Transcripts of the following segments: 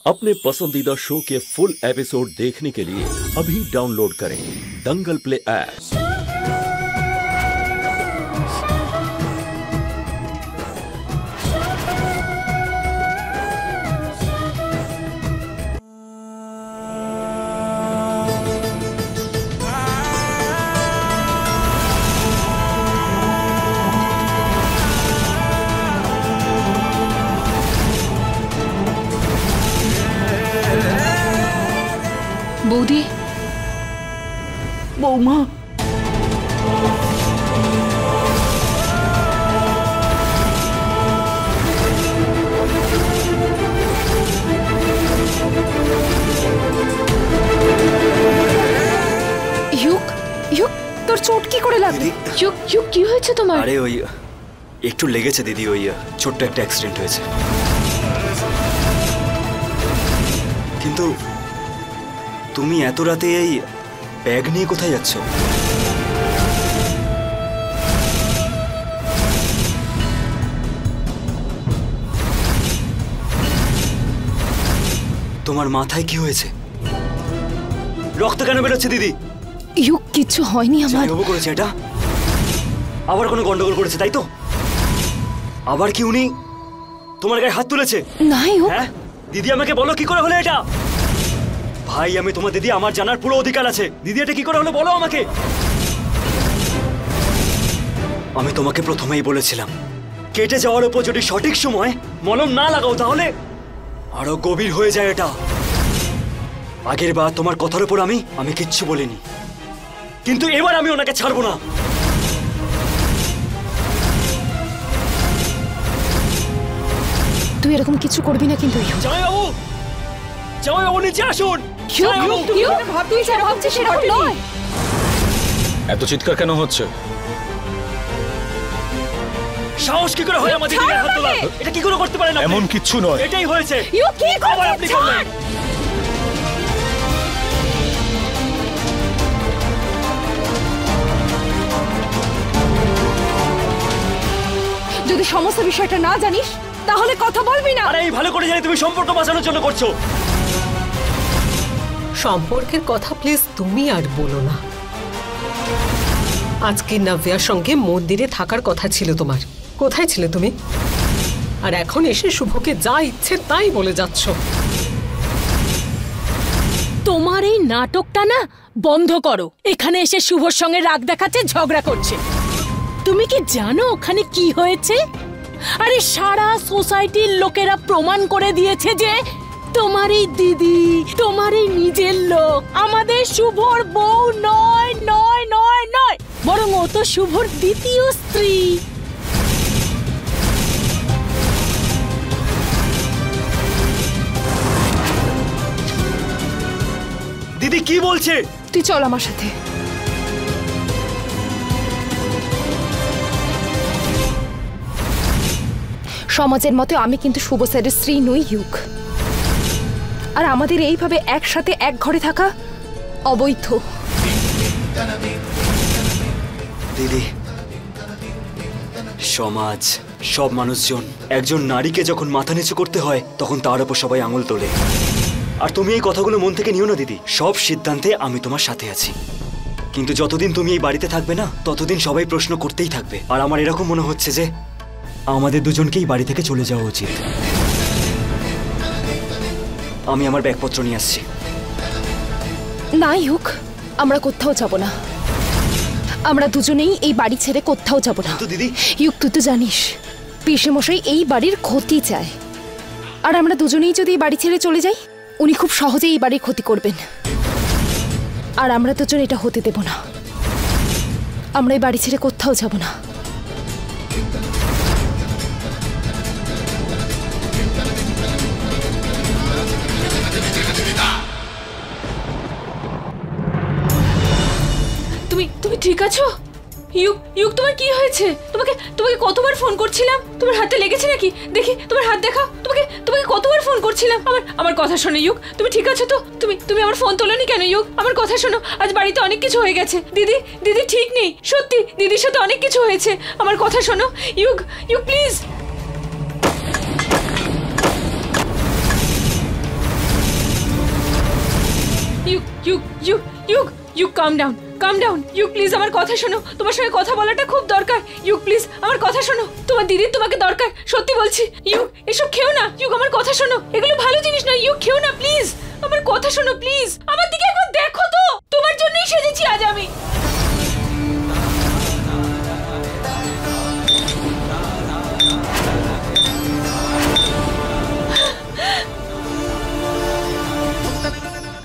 अपने पसंदीदा शो के फुल एपिसोड देखने के लिए अभी डाउनलोड करें दंगल प्ले ऐप। বৌদি, বৌমা, তোর চোট কি করে লাগলো? কি হয়েছে তোমার? আরে ওই একটু লেগেছে দিদি, ওই ছোট্ট একটা অ্যাক্সিডেন্ট হয়েছে। কিন্তু তুমি এত রাতে এই ব্যাগ নিয়ে কোথায় যাচ্ছ? তোমার মাথায় কি হয়েছে? রক্ত কেন বেরোচ্ছে দিদি? কিছু হয়নি আমার। করেছে এটা? আবার কোনো গন্ডগোল করেছে তাই তো? আবার কি উনি তোমার গায়ে হাত তুলেছে? না হ্যাঁ দিদি, আমাকে বলো কি করে হলো এটা? ভাই আমি তোমার দিদি, আমার জানার পুরো অধিকার আছে। দিদি এটা কি করে হলো বলো আমাকে। আমি তোমাকে প্রথমেই বলেছিলাম, কেটে যাওয়ার উপর যদি সঠিক সময় মলম না লাগাও তাহলে আরো গভীর হয়ে যায় এটা। আগের বার তোমার কথার উপর আমি কিচ্ছু বলিনি, কিন্তু এবার আমি ওনাকে ছাড়বো না। তুই এরকম কিছু করবি না কিন্তু। জামাইবাবু, জামাইবাবু নিচে আসুন। তুই যা ভাবছিস সেরকম নয়। এত চিৎকার কেন হচ্ছে? সাহস কি করে হয় আমাদের দিকে হাত তোলা? এটা কি করে করতে পারেন আপনি? এমন কিচ্ছু নয়। এটাই হয়েছে। কি করছেন? যদি সমস্ত বিষয়টা না জানিস তাহলে কথা বলবি না। আরে এই ভালো করে জানি তুমি সম্পর্ক বাঁচানোর জন্য করছো। সম্পর্কের কথা প্লিজ তুমি আর বলো না। আজকে নাভিয়ার সঙ্গে মন্দিরে থাকার কথা ছিল তোমার। কোথায় ছিলে তুমি? আর এখন এসে শুভকে যা ইচ্ছে তাই বলে যাচ্ছ। তোমার এই নাটকটা না বন্ধ করো। এখানে এসে শুভর সঙ্গে রাগ দেখাচ্ছে, ঝগড়া করছে। তুমি কি জানো ওখানে কি হয়েছে? আরে সারা সোসাইটির লোকেরা প্রমাণ করে দিয়েছে যে তোমার এই দিদি, তোমার এই নিজের লোক, আমাদের শুভর বউ নয় নয় নয় নয়, বরং ও তো শুভর দ্বিতীয় স্ত্রী। দিদি কি বলছে? তুই চল আমার সাথে। সমাজের মতে আমি কিন্তু শুভ স্যারের স্ত্রী নই ইউক। আর আমাদের এইভাবে একসাথে এক ঘরে থাকা অবৈধ। দিদি, সমাজ, সব মানুষজন একজন নারীকে যখন মাথা নিচু করতে হয় তখন তার উপর সবাই আঙুল তোলে। আর তুমি এই কথাগুলো মন থেকে নিও না দিদি। সব সিদ্ধান্তে আমি তোমার সাথে আছি, কিন্তু যতদিন তুমি এই বাড়িতে থাকবে না ততদিন সবাই প্রশ্ন করতেই থাকবে। আর আমার এরকম মনে হচ্ছে যে আমাদের দুজনকেই বাড়ি থেকে চলে যাওয়া উচিত। আমি আমার ব্যাগপত্র নিয়ে আসছি। না ইউক, আমরা কোথাও যাব না। আমরা দুজনেই এই বাড়ি ছেড়ে কোথাও যাব না। দিদি ইউক, তুই তো জানিস পিসেমশাই এই বাড়ির ক্ষতি চায়। আর আমরা দুজনেই যদি এই বাড়ি ছেড়ে চলে যাই উনি খুব সহজেই এই বাড়ির ক্ষতি করবেন। আর আমরা দুজন এটা হতে দেব না। আমরা এই বাড়ি ছেড়ে কোথাও যাব না। তুমি ঠিক আছো? ইউক তোমার কি হয়েছে? তোমাকে কতবার ফোন করছিলাম। তোমার হাতে লেগেছে নাকি? দেখি তোমার হাত দেখাও। তোমাকে কতবার ফোন করছিলাম। আমার কথা শোনো ইউক, তুমি ঠিক আছো তো? তুমি আমার ফোন তোলোনি কেন ইউক? আমার কথা শোনো, আজ বাড়িতে অনেক কিছু হয়ে গেছে। দিদি ঠিক নেই, সত্যি দিদির সাথে অনেক কিছু হয়েছে। আমার কথা শোনো ইউক, please. You calm down you please আমার কথা শোনো, তোমার সঙ্গে কথা বলাটা খুব দরকার। ইউ প্লিজ আমার কথা শোনো, তোমার দিদির তোমাকে দরকার, সত্যি বলছি। ইউ এসব খেও না, ইউ আমার কথা শোনো, এগুলো ভালো জিনিস না। ইউ খেও না প্লিজ, আমার কথা শোনো প্লিজ। আমার দিকে একবার দেখো তো, তোমার জন্যই সেজেছি আজ আমি।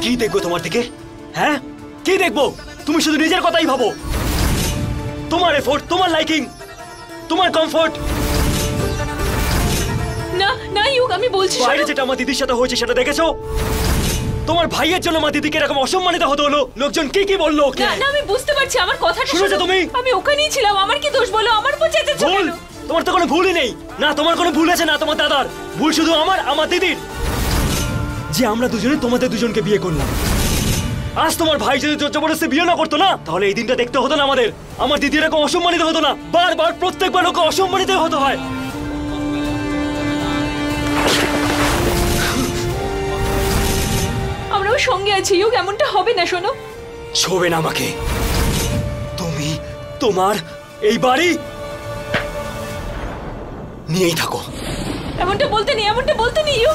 কি দেখবো তোমার দিকে? হ্যাঁ, কি দেখবো? তুমি শুধু নিজের কথাই ভাবো। তোমার এফোর্ট, তোমার লাইকিং, তোমার কমফোর্ট। না না ইউ, আমি বলছি বাইরে যেটা আমার দিদির সাথে হয়েছে সেটা দেখেছো? তোমার ভাইয়ের জন্য আমার দিদিকে এরকম অসম্মানিত হতে হলো। লোকজন কি কি বললো ওকে? না না আমি বুঝতে পারছি, আমার কথাটা শুনেছো তুমি? আমি ওখানেই ছিলাম, আমার কি দোষ বলো? আমার উপর চেঁচেছো ভুল? কেন? তোমার তো কোনো ভুলই নেই। না তোমার কোনো ভুল আছে না তোমার দাদার। ভুল শুধু আমার দিদির, যে আমরা দুজনে তোমাদের দুজনকে বিয়ে করলাম। আজ তোমার ভাই যদি জোর জবরদস্তি বিয়ে না করতো না, তাহলে এই দিনটা দেখতে হতো না আমাদের। আমার দিদি এরকম অসম্মানিত হতো না। বারবার প্রত্যেকবার ওকে অসম্মানিত হতে হয়। আমরাও সঙ্গে আছি ইউ, এমনটা হবে না। শোনো, ছোবে না আমাকে। তুমি তোমার এই বাড়ি নিয়েই থাকো। এমনটা বলতে নেই, এমনটা বলতে নেই ইউ।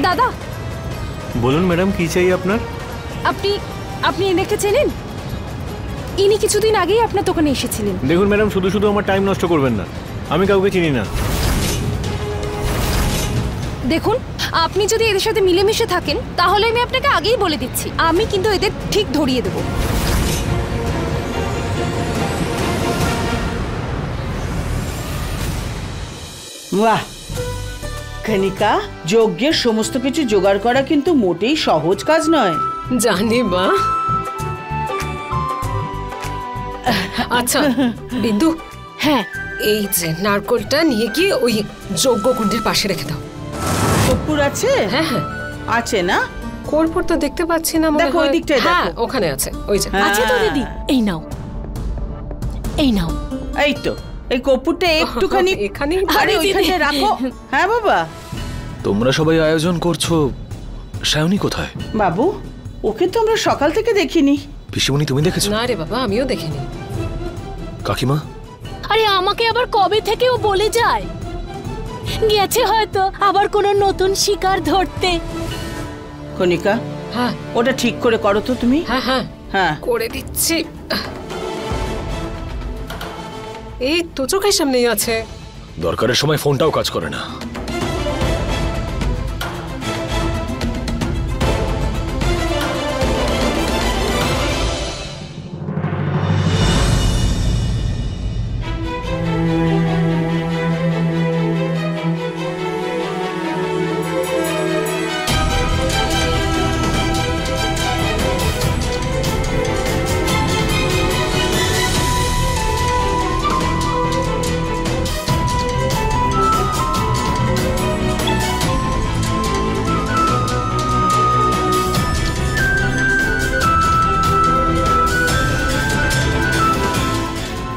দাদা, বলুন ম্যাডাম, কি চাই আপনার? আপনি এনেকে চেনেন? ইনি কিছুদিন আগেই আপনার দোকানে এসেছিলেন। দেখুন ম্যাডাম, শুধু শুধু আমার টাইম নষ্ট করবেন না। আমি কাউকে চিনি না। দেখুন, আপনি যদি এদের সাথে মিলেমিশে থাকেন তাহলে আমি আপনাকে আগেই বলে দিচ্ছি, আমি কিন্তু এদের ঠিক ধরিয়ে দেব। বাহ কণিকা, যজ্ঞের সমস্ত কিছু জোগাড় করা কিন্তু মোটেই সহজ কাজ নয়। জানি মা। আচ্ছা বিন্দু, হ্যাঁ এই যে নারকলটা নিয়ে গিয়ে ওই যজ্ঞ কুণ্ডের পাশে রেখে দাও। কর্পূর আছে? হ্যাঁ হ্যাঁ আছে না? কর্পূর তো দেখতে পাচ্ছি না। দেখো ওই দিকটায়, হ্যাঁ দেখো। ওখানে আছে, ওই যে। আচ্ছা তো দিদি, এই নাও এই নাও। এই তো, এই কর্পূরটা একটুখানি এখানেই। আরে ওইখানে রাখো। হ্যাঁ বাবা। তোমরা সবাই আয়োজন করছো, সায়নী কোথায়? বাবু, ওকে তো আমরা সকাল থেকে দেখিনি। পিসিমণি তুমি দেখেছো? না রে বাবা, আমিও দেখিনি। কাকিমা? আরে আমাকে আবার কবে থেকে ও বলে যায়। গেছে হয়তো আবার কোনো নতুন শিকার ধরতে। কণিকা, হ্যাঁ ওটা ঠিক করে করো তো তুমি। হ্যাঁ হ্যাঁ হ্যাঁ, করে দিচ্ছি। এই তো চোখের সামনেই আছে। দরকারের সময় ফোনটাও কাজ করে না।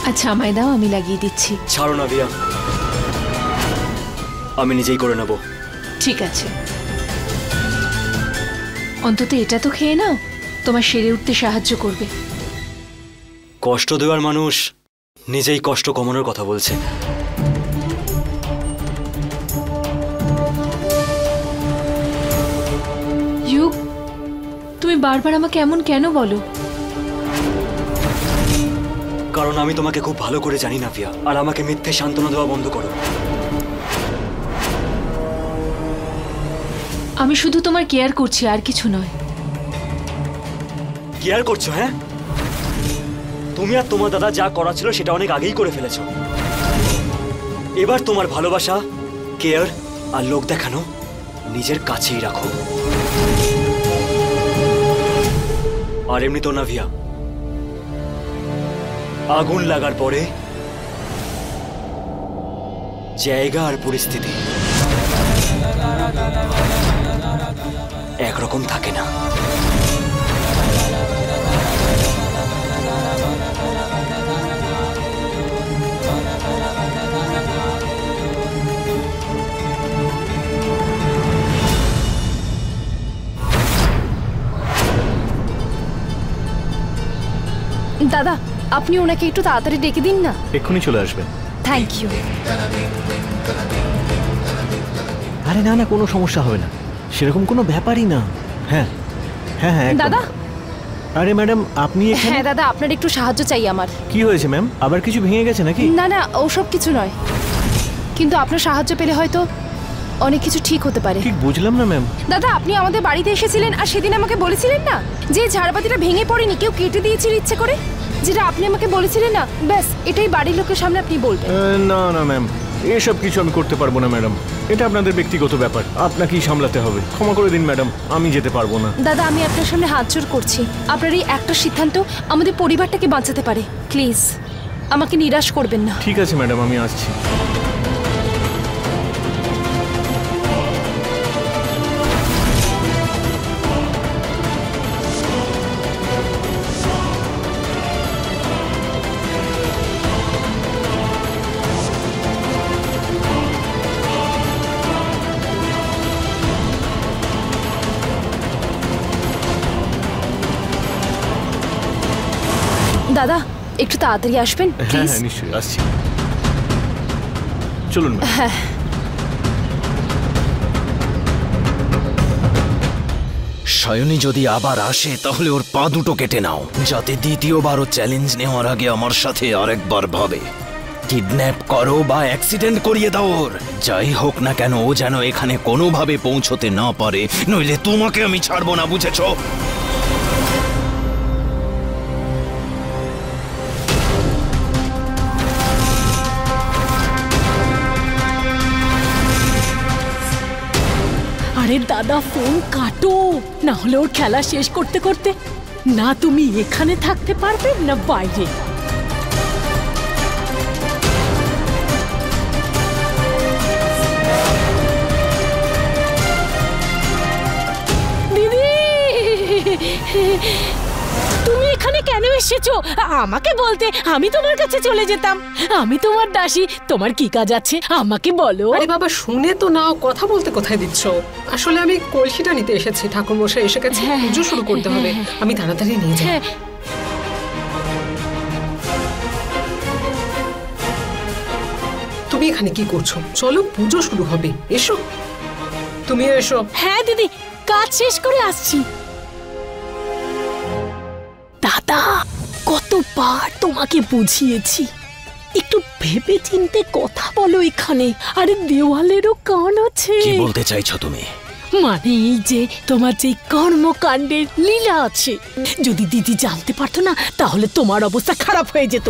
আচ্ছা আমায় দাও, আমি লাগিয়ে দিচ্ছি। ছাড়ো না ভিয়া, আমি নিজেই করে নেব। ঠিক আছে, অন্তত এটা তো খেয়ে নাও, তোমার সেরে উঠতে সাহায্য করবে। কষ্ট দেওয়ার মানুষ নিজেই কষ্ট কমানোর কথা বলছে। ইউক, তুমি বারবার আমাকে এমন কেন বলো? কারণ আমি তোমাকে খুব ভালো করে জানি না ভিয়া, আর আমাকে মিথ্যে সান্ত্বনা দেওয়া বন্ধ করো। আমি শুধু তোমার কেয়ার করছি, আর কিছু নয়। কেয়ার করছো? হ্যাঁ, তুমি আর তোমার দাদা যা করা ছিল সেটা অনেক আগেই করে ফেলেছো। এবার তোমার ভালোবাসা, কেয়ার আর লোক দেখানো নিজের কাছেই রাখো। আর এমনি তো না ভিয়া, আগুন লাগার পরে জায়গা আর পরিস্থিতি একরকম থাকে না। দাদা, আপনি ওনাকে একটু তাড়াতাড়ি ডেকে দিন না। এক্ষুনি চলে আসবে। Thank you. আরে না না, কোনো সমস্যা হবে না, সেরকম কোনো ব্যাপারই না। হ্যাঁ হ্যাঁ হ্যাঁ একদম। দাদা। আরে ম্যাডাম, আপনি এখানে? হ্যাঁ দাদা, আপনার একটু সাহায্য চাই আমার। কি হয়েছে ম্যাম? আবার কিছু ভেঙে গেছে নাকি? না না, ওসব কিছু নয়, কিন্তু আপনার সাহায্য পেলে হয়তো অনেক কিছু ঠিক হতে পারে। ঠিক বুঝলাম না ম্যাম। দাদা, আপনি আমাদের বাড়িতে এসেছিলেন আর সেদিন আমাকে বলেছিলেন না যে ঝাড়বাতিটা ভেঙে পড়েনি, কেউ কেটে দিয়েছিল ইচ্ছে করে, যেটা আপনি আমাকে বলেছিলেন না। ব্যাস, এটাই বাড়ির লোকের সামনে আপনি বলবেন। না না ম্যাম, এসব কিছু আমি করতে পারবো না ম্যাডাম, এটা আপনাদের ব্যক্তিগত ব্যাপার, আপনাকেই সামলাতে হবে। ক্ষমা করে দিন ম্যাডাম, আমি যেতে পারবো না। দাদা, আমি আপনার সামনে হাত জোড় করছি, আপনার এই একটা সিদ্ধান্ত আমাদের পরিবারটাকে বাঁচাতে পারে। প্লিজ আমাকে নিরাশ করবেন না। ঠিক আছে ম্যাডাম, আমি আসছি। দাদা, একটু তাড়াতাড়ি আসবেন হ্যাঁ প্লিজ। হ্যাঁ নিশ্চয়ই আসছি, চলুন ম্যাম। হ্যাঁ। সায়নী যদি আবার আসে তাহলে ওর পা দুটো কেটে নাও, যাতে দ্বিতীয়বারও চ্যালেঞ্জ নেওয়ার আগে আমার সাথে আরেকবার ভাবে। কিডন্যাপ করো বা অ্যাক্সিডেন্ট করিয়ে দাও, ওর যাই হোক না কেন ও যেন এখানে কোনোভাবে পৌঁছতে না পারে, নইলে তোমাকে আমি ছাড়বো না, বুঝেছো? আরে দাদা, ফোন কাটো, না হলে ওর খেলা শেষ করতে করতে না তুমি এখানে থাকতে পারবে না বাইরে। দিদি, তুমি এখানে কেন এসেছো? আমাকে বলতে আমি তোমার কাছে চলে যেতাম। আমি তোমার দাসী, তোমার কি কাজ আছে আমাকে বলো। আরে বাবা, শুনে তো নাও, কথা বলতে কোথায় দিচ্ছ? আসলে আমি কলসিটা নিতে এসেছি, ঠাকুর মশাই এসে গেছে, পুজো শুরু করতে হবে, আমি তাড়াতাড়ি নিয়ে যাই। তুমি এখানে কি করছো? চলো, পুজো শুরু হবে, এসো। তুমি এসো। হ্যাঁ দিদি, কাজ শেষ করে আসছি। দাদা, কতবার তোমাকে বুঝিয়েছি, একটু ভেবে চিনতে কথা বলো এখানে। আরে দেওয়ালেরও কান আছে। কি বলতে চাইছো তুমি? মানে এই যে তোমার যে কর্মকাণ্ডের লীলা আছে, যদি দিদি জানতে পারতো না তাহলে তোমার অবস্থা খারাপ হয়ে যেত।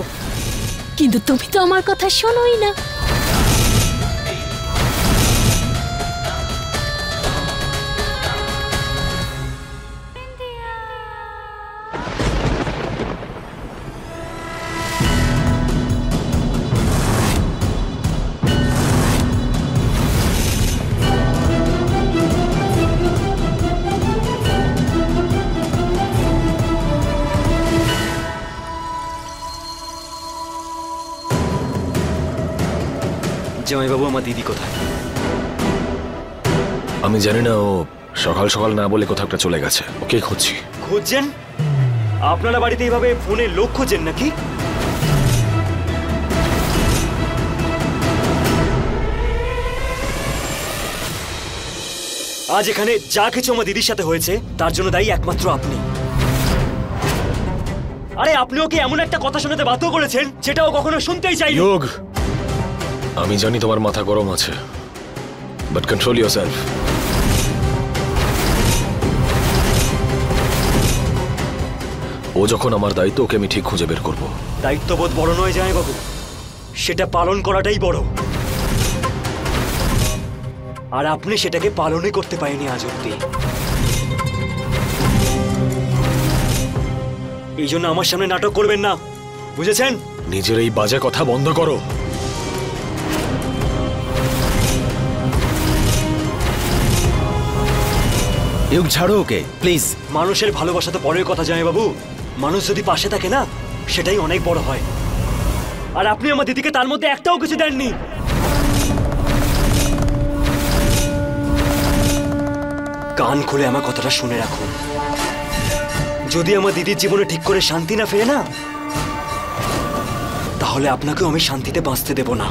কিন্তু তুমি তো আমার কথা শোনোই না। জামাইবাবু, আমার দিদি কোথায়? আমি জানি না, ও সকাল সকাল না বলে কোথাও একটা চলে গেছে। ওকে খুঁজছি। খুঁজছেন? আপনারা বাড়িতে এইভাবে ফোনে লোক খোঁজেন নাকি? আজ এখানে যা কিছু আমার দিদির সাথে হয়েছে তার জন্য দায়ী একমাত্র আপনি। আরে আপনি ওকে এমন একটা কথা শোনাতে বাধ্য করেছেন যেটা ও কখনো শুনতেই চাইনি। যোগ, আমি জানি তোমার মাথা গরম আছে, বাট কন্ট্রোল ইয়োরসেলফ। ও যখন আমার দায়িত্ব, ওকে আমি ঠিক খুঁজে বের করব। দায়িত্ববোধ বড় নয় জামাইবাবু, সেটা পালন করাটাই বড়। আর আপনি সেটাকে পালনই করতে পারেনি আজ অব্দি। এই জন্য আমার সামনে নাটক করবেন না, বুঝেছেন? নিজের এই বাজে কথা বন্ধ করো। ইউগ, ছাড়ো ওকে প্লিজ। মানুষের ভালোবাসা তো পরের কথা জামাইবাবু, মানুষ যদি পাশে থাকে না সেটাই অনেক বড় হয়। আর আপনি আমার দিদিকে তার মধ্যে একটাও কিছু দেননি। কান খুলে আমার কথাটা শুনে রাখুন, যদি আমার দিদির জীবনে ঠিক করে শান্তি না ফেরে না, তাহলে আপনাকেও আমি শান্তিতে বাঁচতে দেব না।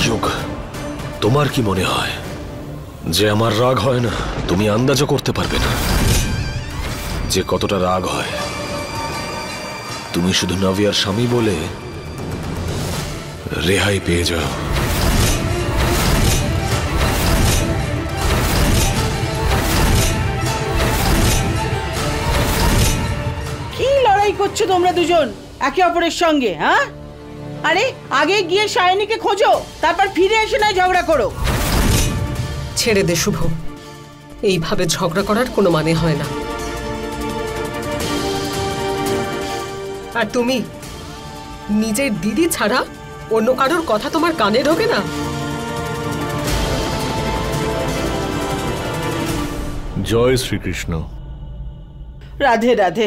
যোগ, তোমার কি মনে হয় যে আমার রাগ হয় না? তুমি আন্দাজও করতে পারবে না যে কতটা রাগ হয়। তুমি শুধু নাভিয়ার স্বামী বলে রেহাই পেয়ে যাও। কি লড়াই করছো তোমরা দুজন একে অপরের সঙ্গে? হ্যাঁ, আরে আগে গিয়ে সায়নীকে খোঁজো, তারপর ফিরে এসে নয় ঝগড়া করো। ছেড়ে দে শুভ, এইভাবে ঝগড়া করার কোনো মানে হয় না। আর তুমি নিজের দিদি ছাড়া অন্য কারোর কথা তোমার কানে ঢোকে না? জয় শ্রীকৃষ্ণ। রাধে রাধে।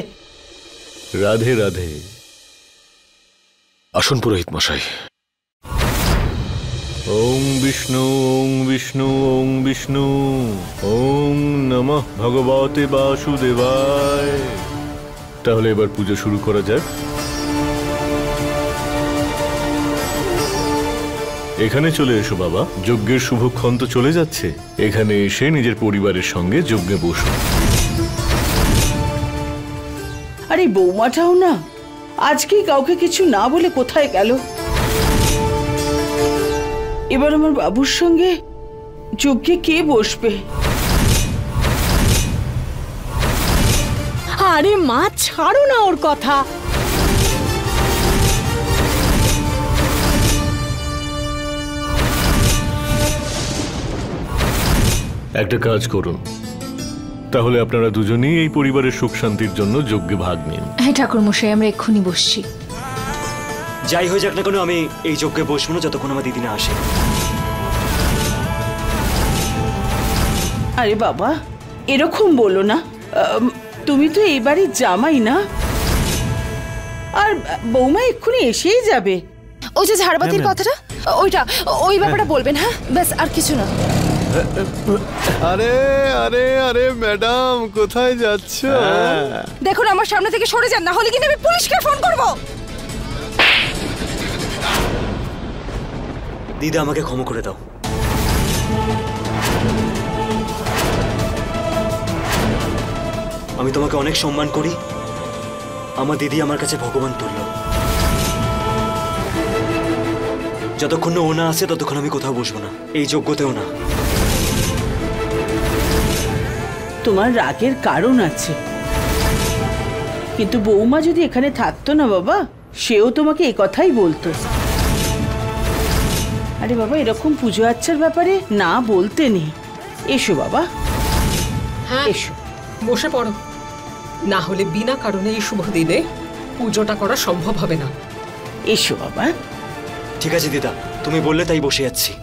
রাধে রাধে। আসুন পুরোহিত মশাই। ওং বিষ্ণু ওং বিষ্ণু ওং বিষ্ণু ওং নমঃ ভগবতে বাসুদেবায়। তাহলে এবার পুজো শুরু করা যাক। এখানে চলে এসো বাবা, যজ্ঞের শুভক্ষণ তো চলে যাচ্ছে। এখানে এসে নিজের পরিবারের সঙ্গে যজ্ঞে বসো। আরে বৌমাটাও না আজকে কাউকে কিছু না বলে কোথায় গেল? এবার আমার বাবুর সঙ্গে যজ্ঞে কে বসবে? আরে মা, ছাড়ো না ওর কথা। একটা কাজ করুন, তাহলে আপনারা দুজনেই এই পরিবারের সুখ শান্তির জন্য যজ্ঞে ভাগ নিন। হ্যাঁ ঠাকুর মশাই, আমরা এক্ষুনি বসছি। যাই হয়ে যাক না কেন, আমি এই যজ্ঞে বসবো না যতক্ষণ আমার দিদি না আসে। আরে বাবা, এরকম বলো না। তুমি তো এই বাড়ির জামাই না? আর বৌমা এক্ষুনি এসেই যাবে। ওই যে ঝাড়বাতির কথাটা, ওই ব্যাপারটা বলবেন। হ্যাঁ, ব্যাস, আর কিছু না। আরে আরে আরে ম্যাডাম, কোথায় যাচ্ছ? দেখুন আমার সামনে থেকে সরে যান, না হলে কিন্তু আমি পুলিশকে ফোন করব। দিদা আমাকে ক্ষমা করে দাও। আমি তোমাকে অনেক সম্মান করি। আমার দিদি আমার কাছে ভগবান তুল্য। যতক্ষণ ও না আসে ততক্ষণ আমি কোথাও বসবো না, এই যোগ্যতেও না। তোমার রাগের কারণ আছে, কিন্তু বৌমা যদি এখানে থাকতো না বাবা, সেও তোমাকে এই কথাই বলতো। আরে বাবা, এরকম পুজো আচ্ছার ব্যাপারে না বলতে নেই। এসো বাবা, হ্যাঁ এসো। বসে পড়ো, না হলে বিনা কারণে এই শুভ দিনে পুজোটা করা সম্ভব হবে না। এসো বাবা। ঠিক আছে দিদা, তুমি বললে তাই বসে যাচ্ছি।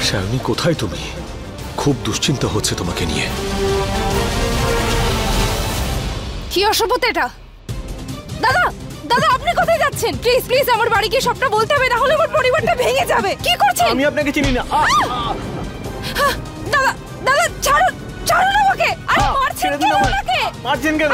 সায়নী, কোথায় তুমি? খুব দুশ্চিন্তা হচ্ছে তোমাকে নিয়ে। কি অসভ্যতা এটা! দাদা, দাদা আপনি কোথায় যাচ্ছেন? প্লিজ প্লিজ আমার বাড়ি গিয়ে সবটা বলতে হবে, না হলে আমার পরিবারটা ভেঙে যাবে। কি করছেন? আমি আপনাকে চিনি না। দাদা, দাদা ছাড়ুন, ছাড়ুন আমাকে। আরে মারছেন কেন আমাকে? মারছেন কেন?